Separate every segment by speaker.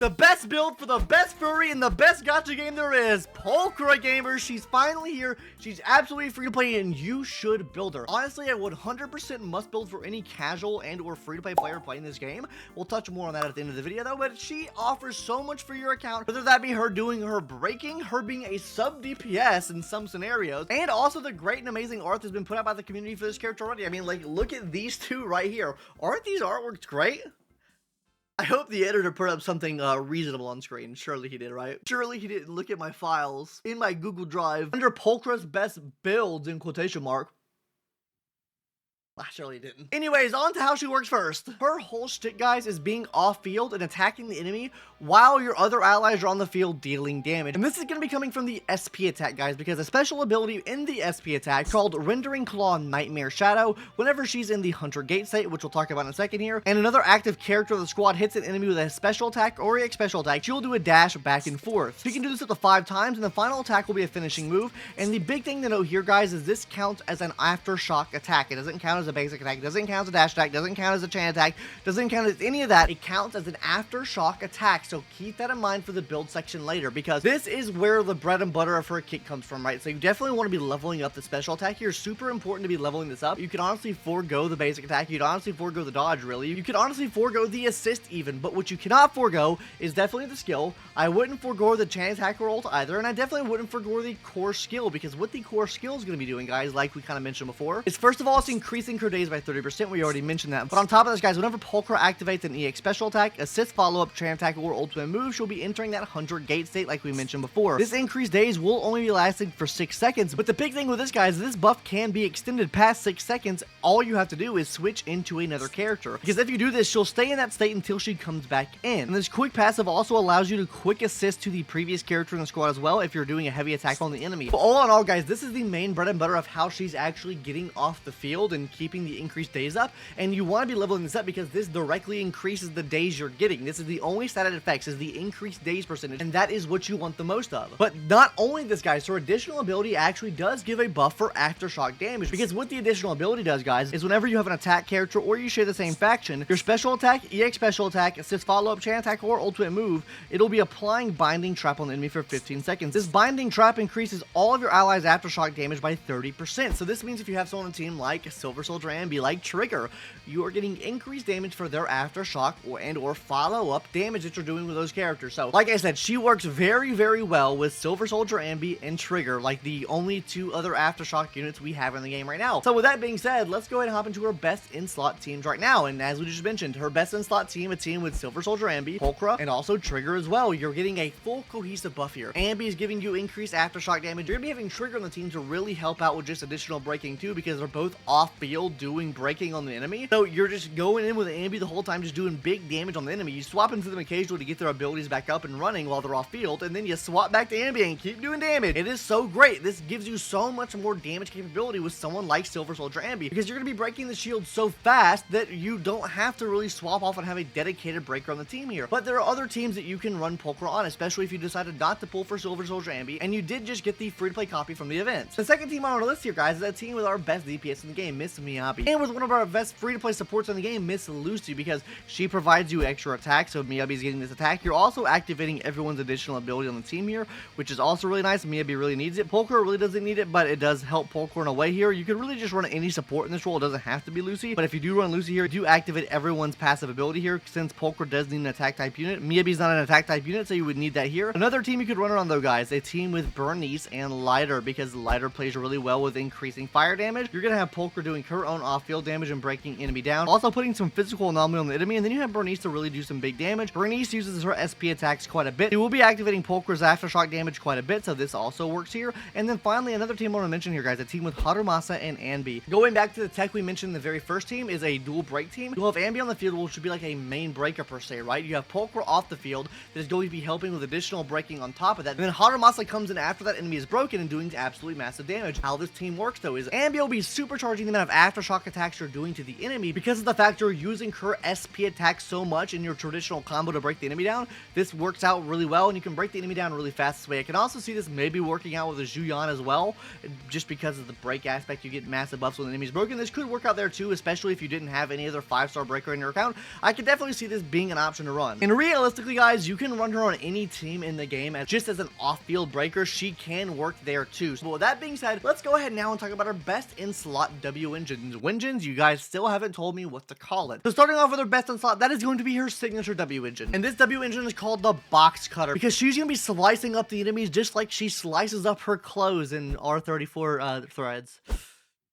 Speaker 1: The best build for the best furry and the best gacha game there is, Pulchra gamers. She's finally here. She's absolutely free to play and you should build her. Honestly, I would 100% must build for any casual and or free to play player playing this game. We'll touch more on that at the end of the video though, but she offers so much for your account, whether that be her doing her breaking, her being a sub DPS in some scenarios, and also the great and amazing art that's been put out by the community for this character already. I mean, like, look at these two right here. Aren't these artworks great? I hope the editor put up something reasonable on screen. Surely he did, right? Surely he didn't look at my files in my Google Drive under Pulchra's best builds in quotation mark. I surely didn't. Anyways, on to how she works first. Her whole shtick, guys, is being off-field and attacking the enemy while your other allies are on the field dealing damage. And this is going to be coming from the SP attack, guys, because a special ability in the SP attack called Rendering Claw Nightmare Shadow, whenever she's in the Hunter Gate state, which we'll talk about in a second here, and another active character of the squad hits an enemy with a special attack or a special attack, she'll do a dash back and forth. She can do this up to 5 times, and the final attack will be a finishing move. And the big thing to note here, guys, is this counts as an aftershock attack. It doesn't count as a basic attack, doesn't count as a dash attack, doesn't count as a chain attack, doesn't count as any of that. It counts as an aftershock attack, so keep that in mind for the build section later, because this is where the bread and butter of her kit comes from, right? So you definitely want to be leveling up the special attack here. Super important to be leveling this up. You can honestly forego the basic attack, you'd honestly forego the dodge, really. You could honestly forego the assist even, but what you cannot forego is definitely the skill. I wouldn't forego the chain attack or ult either, and I definitely wouldn't forego the core skill, because what the core skill is going to be doing, guys, like we kind of mentioned before, is first of all, it's increasing her days by 30%. We already mentioned that. But on top of this, guys, whenever Pulchra activates an EX special attack, assist, follow-up, chain attack, or ultimate move, she'll be entering that Hunter Gate state like we mentioned before. This increased days will only be lasting for 6 seconds, but the big thing with this, guys, is this buff can be extended past 6 seconds. All you have to do is switch into another character, because if you do this, she'll stay in that state until she comes back in. And this quick passive also allows you to quick assist to the previous character in the squad as well if you're doing a heavy attack on the enemy. But all in all, guys, this is the main bread and butter of how she's actually getting off the field and keeping the increased days up. And you want to be leveling this up because this directly increases the days you're getting. This is the only stat it affects, is the increased days percentage, and that is what you want the most of. But not only this, guys, her additional ability actually does give a buff for aftershock damage, because what the additional ability does, guys, is whenever you have an attack character or you share the same faction, your special attack, EX special attack, assist, follow-up, chain attack, or ultimate move, it'll be applying binding trap on the enemy for 15 seconds. This binding trap increases all of your allies' aftershock damage by 30%. So this means if you have someone on the team like Silver Soldier and like Trigger, you are getting increased damage for their aftershock or follow-up damage that you're doing with those characters. So like I said, she works very, very well with Silver Soldier, Ambi, and Trigger, like the only 2 other aftershock units we have in the game right now. So with that being said, let's go ahead and hop into her best in-slot teams right now. And as we just mentioned, her best in-slot team, a team with Silver Soldier, Ambi, Pulchra, and also Trigger as well. You're getting a full cohesive buff here. Ambi is giving you increased aftershock damage. You're gonna be having Trigger on the team to really help out with just additional breaking too, because they're both off-field doing breaking on the enemy. So you're just going in with Ambi the whole time, just doing big damage on the enemy. You swap into them occasionally to get their abilities back up and running while they're off field, and then you swap back to Ambi and keep doing damage. It is so great. This gives you so much more damage capability with someone like Silver Soldier Ambi, because you're going to be breaking the shield so fast that you don't have to really swap off and have a dedicated breaker on the team here. But there are other teams that you can run Pulchra on, especially if you decided not to pull for Silver Soldier Ambi and you did just get the free-to-play copy from the event. The second team on our list here, guys, is a team with our best DPS in the game, Miss Miyabi, and with one of our best free-to-play supports in the game, Miss Lucy, because she provides you extra attacks. So Miyabi's getting this attack. You're also activating everyone's additional ability on the team here, which is also really nice. Miyabi really needs it. Pulchra really doesn't need it, but it does help Pulchra in a way here. You can really just run any support in this role. It doesn't have to be Lucy, but if you do run Lucy here, you do activate everyone's passive ability here, since Pulchra does need an attack type unit. Miyabi's not an attack type unit, so you would need that here. Another team you could run her on though, guys, a team with Bernice and Lighter, because Lighter plays really well with increasing fire damage. You're gonna have Pulchra doing her own off-field damage and breaking enemy down, also putting some physical anomaly on the enemy, and then you have Bernice to really do some big damage. Bernice uses her SP attacks quite a bit. It will be activating Pulchra's aftershock damage quite a bit, so this also works here. And then finally, another team I want to mention here, guys, a team with Harumasa and Anbi. Going back to the tech we mentioned in the very first team is a dual break team. You'll have Anbi on the field, which should be like a main breaker per se, right? You have Pulchra off the field that is going to be helping with additional breaking on top of that. And then Harumasa comes in after that enemy is broken and doing absolutely massive damage. How this team works though is Anbi will be supercharging the amount of aftershock attacks you're doing to the enemy, because of the fact you're using her SP attack so much in your traditional combo to break the enemy down, this works out really well, and you can break the enemy down really fast this way. I can also see this maybe working out with a Juyan as well, just because of the break aspect. You get massive buffs when the enemy's broken. This could work out there too, especially if you didn't have any other 5-star breaker in your account. I could definitely see this being an option to run. And realistically, guys, you can run her on any team in the game just as an off-field breaker. She can work there too. So with that being said, let's go ahead now and talk about our best in-slot W engines. Wingens, you guys still haven't told me what to call it. So starting off with her best in-slot, that is going to be her signature W engine. And this W engine is called the Box Cutter, because she's going to be slicing up the enemies just like she slices up her clothes in R34 threads.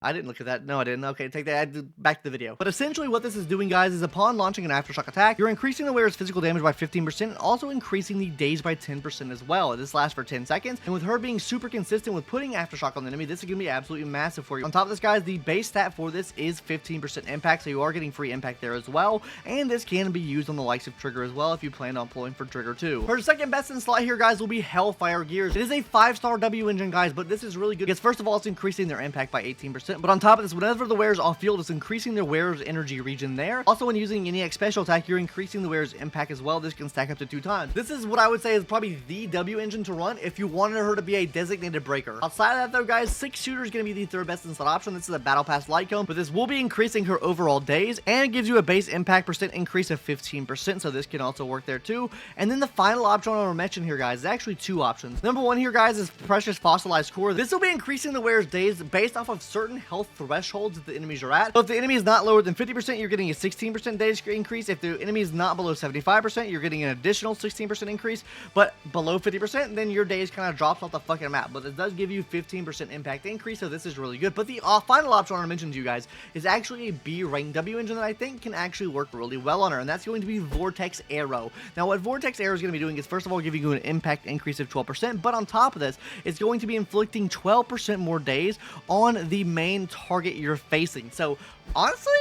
Speaker 1: I didn't look at that. No, I didn't. Okay, take that back to the video. But essentially what this is doing, guys, is upon launching an aftershock attack, you're increasing the wearer's physical damage by 15% and also increasing the days by 10% as well. This lasts for 10 seconds. And with her being super consistent with putting aftershock on the enemy, this is going to be absolutely massive for you. On top of this, guys, the base stat for this is 15% impact, so you are getting free impact there as well. And this can be used on the likes of Trigger as well if you plan on pulling for Trigger too. Her second best in slot here, guys, will be Hellfire Gears. It is a 5-star W engine, guys, but this is really good because first of all, it's increasing their impact by 18%. But on top of this, whenever the wearer's off field, it's increasing their wearer's energy region there. Also, when using any special attack, you're increasing the wearer's impact as well. This can stack up to 2 times. This is what I would say is probably the W engine to run if you wanted her to be a designated breaker. Outside of that though, guys, 6 shooter is going to be the third best in slot option. This is a battle pass light cone, but this will be increasing her overall days and gives you a base impact percent increase of 15%. So this can also work there too. And then the final option I want to mention here, guys, is actually 2 options. Number 1 here, guys, is Precious Fossilized Core. This will be increasing the wearer's days based off of certain health thresholds that the enemies are at. So if the enemy is not lower than 50%, you're getting a 16% days increase. If the enemy is not below 75%, you're getting an additional 16% increase. But below 50%, then your days kind of drops off the fucking map. But it does give you 15% impact increase, so this is really good. But the final option I want to mention to you guys is actually a B rank W engine that I think can actually work really well on her, and that's going to be Vortex Arrow. Now, what Vortex Arrow is going to be doing is, first of all, giving you an impact increase of 12%, but on top of this, it's going to be inflicting 12% more days on the main target you're facing. So honestly,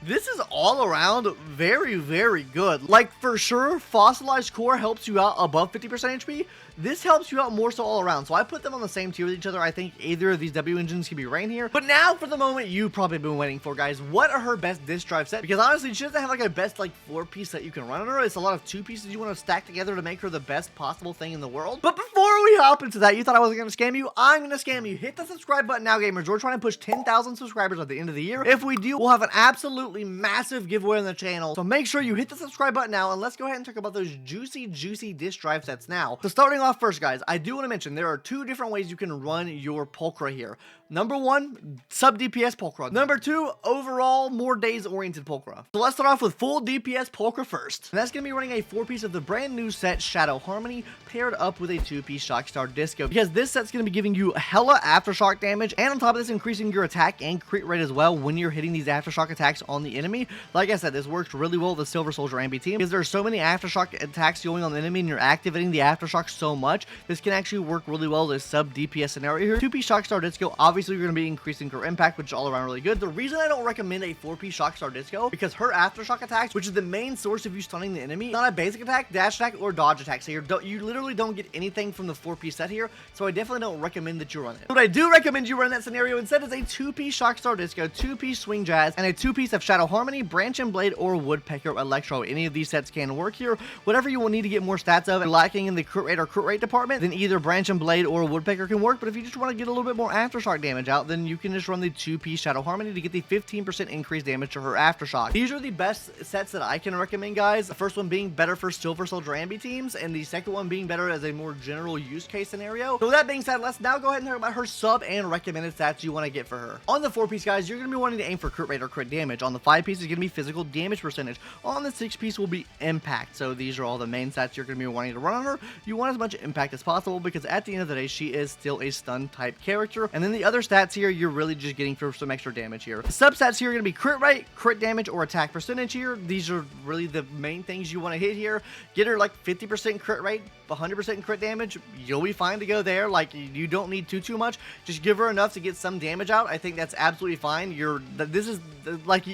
Speaker 1: this is all around very, very good. Like, for sure, Fossilized Core helps you out above 50% HP. This helps you out more so all around. So I put them on the same tier with each other. I think either of these W engines can be ranked here. But now for the moment you've probably been waiting for, guys. What are her best disk drive set? Because honestly, she doesn't have like a best like 4-piece that you can run on her. It's a lot of 2 pieces you want to stack together to make her the best possible thing in the world. But before we hop into that, you thought I wasn't going to scam you? I'm going to scam you. Hit the subscribe button now, gamers. We're trying to push 10,000 subscribers at the end of the year. If we do, we'll have an absolutely massive giveaway on the channel. So make sure you hit the subscribe button now, and let's go ahead and talk about those juicy disk drive sets now. So starting off first, guys, I do want to mention there are 2 different ways you can run your Pulchra here. Number 1, sub DPS Pulchra. Number 2, overall more days oriented Pulchra. So let's start off with full DPS Pulchra first. And that's going to be running a 4-piece of the brand new set Shadow Harmony paired up with a 2-piece Shockstar Disco, because this set's going to be giving you hella aftershock damage, and on top of this, increasing your attack and crit rate as well when you're hitting these aftershock attacks on the enemy. Like I said, this works really well with the Silver Soldier Ambi team because there's so many aftershock attacks going on the enemy and you're activating the aftershock so much. This can actually work really well in a sub DPS scenario here. 2-piece Shockstar Disco, obviously you're going to be increasing her impact, which is all around really good. The reason I don't recommend a 4-piece Shockstar Disco, because her aftershock attacks, which is the main source of you stunning the enemy, not a basic attack, dash attack, or dodge attack. So you literally don't get anything from the 4-piece set here. So I definitely don't recommend that you run it. What I do recommend you run that scenario instead is a 2-piece Shockstar Disco, 2-piece Swing Jazz, and a 2-piece of Shadow Harmony, Branch and Blade, or Woodpecker Electro. Any of these sets can work here. Whatever you will need to get more stats of and lacking in the crit rate or crit rate department, then either Branch and Blade or Woodpecker can work. But if you just want to get a little bit more aftershock damage out, then you can just run the 2-piece Shadow Harmony to get the 15% increased damage to her aftershock. These are the best sets that I can recommend, guys. The first one being better for Silver Soldier Ambi teams, and the second one being better as a more general use case scenario. So with that being said, let's now go ahead and talk about her sub and recommended stats you want to get for her. On the 4-piece, guys, you're going to be wanting to aim for crit rate or crit damage. On the 5-piece is going to be physical damage percentage. On the 6-piece will be impact. So these are all the main stats you're going to be wanting to run on her. You want as much impact as possible because at the end of the day, she is still a stun type character. And then the other stats here, you're really just getting for some extra damage here. The substats here are going to be crit rate, crit damage, or attack percentage here. These are really the main things you want to hit here. Get her like 50% crit rate, 100% crit damage. You'll be fine to go there. Like, you don't need too much. Just give her enough to get some damage out. I think that's absolutely fine. This is like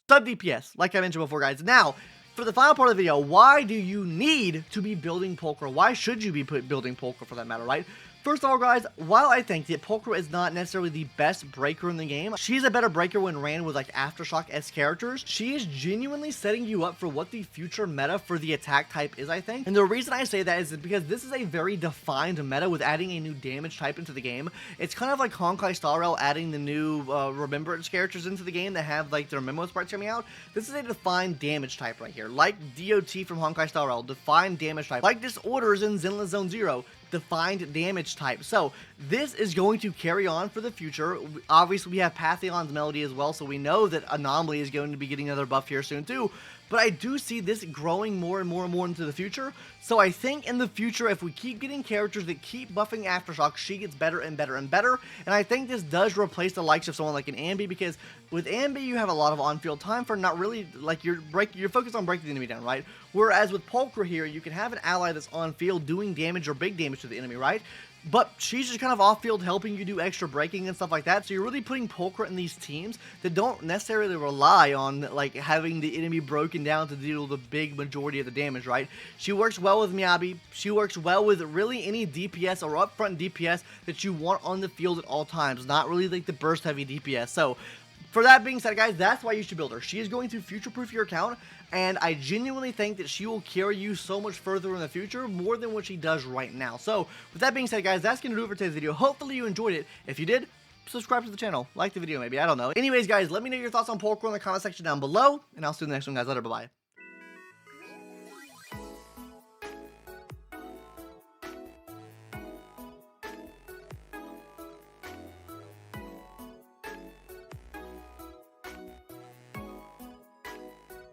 Speaker 1: sub DPS, like I mentioned before, guys. Now, for the final part of the video, why do you need to be building Pulchra? Why should you be building Pulchra for that matter, right? First of all, guys, while I think that Pulchra is not necessarily the best breaker in the game, she's a better breaker when ran with like Aftershock-esque characters. She is genuinely setting you up for what the future meta for the attack type is, I think. And the reason I say that is because this is a very defined meta with adding a new damage type into the game. It's kind of like Honkai Star Rail adding the new Remembrance characters into the game that have like their memo sprites coming out. This is a defined damage type right here. Like DOT from Honkai Star Rail, defined damage type. Like Disorders in Zenless Zone Zero, defined damage type. So this is going to carry on for the future. Obviously we have Pantheon's Melody as well, so we know that Anomaly is going to be getting another buff here soon too. But I do see this growing more and more and more into the future. So I think in the future, if we keep getting characters that keep buffing Aftershock, she gets better and better and better. And I think this does replace the likes of someone like an Ambi, because with Ambi, you have a lot of on-field time for not really, like, you're focused on breaking the enemy down, right? Whereas with Pulchra here, you can have an ally that's on-field doing damage or big damage to the enemy, right? But she's just kind of off-field helping you do extra breaking and stuff like that. So you're really putting Pulchra in these teams that don't necessarily rely on like having the enemy broken down to deal the big majority of the damage, right? She works well with Miyabi. She works well with really any DPS or upfront DPS that you want on the field at all times. Not really like the burst heavy DPS. So for that being said, guys, that's why you should build her. She is going to future-proof your account, and I genuinely think that she will carry you so much further in the future, more than what she does right now. So, with that being said, guys, that's going to do it for today's video. Hopefully you enjoyed it. If you did, subscribe to the channel. Like the video, maybe. I don't know. Anyways, guys, let me know your thoughts on Pulchra in the comment section down below, and I'll see you in the next one, guys. Later. Bye-bye.